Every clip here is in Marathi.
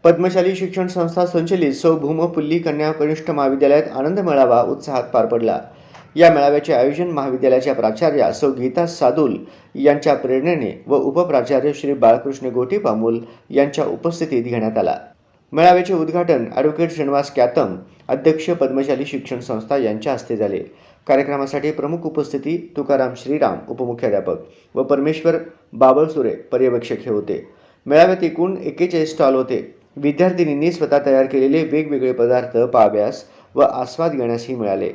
पद्मशाली शिक्षण संस्था संचलित सौ भूमपुल्ली कन्या कनिष्ठ महाविद्यालयात आनंद मेळावा उत्साहात पार पडला। या मेळाव्याचे आयोजन महाविद्यालयाच्या प्राचार्या सौ गीता सादुल यांच्या प्रेरणेने व उपप्राचार्य श्री बाळकृष्ण गोटीपामूल यांच्या उपस्थितीत घेण्यात आला। मेळाव्याचे उद्घाटन ॲडव्होकेट श्रीनिवास कॅतम, अध्यक्ष पद्मशाली शिक्षण संस्था यांच्या हस्ते झाले। कार्यक्रमासाठी प्रमुख उपस्थिती तुकाराम श्रीराम उपमुख्याध्यापक व परमेश्वर बाबळसुरे पर्यवेक्षक हे होते। मेळाव्यात एकूण 41 स्टॉल होते। विद्यार्थिनींनी स्वतः तयार केलेले वेगवेगळे पदार्थ पाहाव्यास व आस्वाद घेण्यासही मिळाले।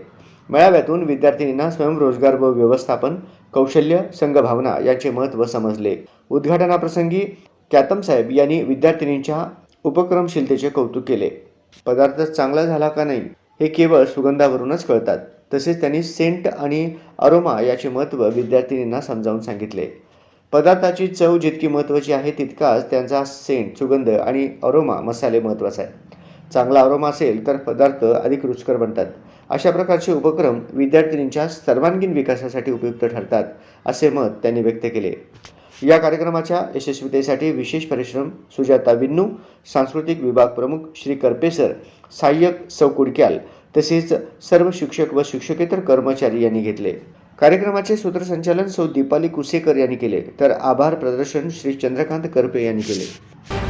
मेळाव्यातून विद्यार्थिनींना स्वयंरोजगार व व्यवस्थापन, कौशल्य, संघभावना यांचे महत्त्व समजले। उद्घाटनाप्रसंगी कॅतम साहेब यांनी विद्यार्थिनींच्या उपक्रमशीलतेचे कौतुक केले। पदार्थ चांगला झाला का नाही हे केवळ सुगंधावरूनच कळतात। तसेच त्यांनी सेंट आणि अरोमा याचे महत्त्व विद्यार्थिनींना समजावून सांगितले। पदार्थाची चव जितकी महत्त्वाची आहे तितकाच त्यांचा सेंट, सुगंध आणि अरोमा मसाले महत्त्वाचा आहे। चांगला अरोमा असेल तर पदार्थ अधिक रुचकर बनतात। अशा प्रकारचे उपक्रम विद्यार्थिनींच्या सर्वांगीण विकासासाठी उपयुक्त ठरतात असे मत त्यांनी व्यक्त केले। या कार्यक्रमाच्या यशस्वीतेसाठी विशेष परिश्रम सुजाता विन्नू, सांस्कृतिक विभाग प्रमुख श्री करपेसर, सहाय्यक सौ कुडक्याल तसेच सर्व शिक्षक व शिक्षकेतर कर्मचारी यांनी घेतले। कार्यक्रमाचे सूत्रसंचालन सौ दीपाली कुसेकर यांनी केले तर आभार प्रदर्शन श्री चंद्रकांत करपे यांनी केले।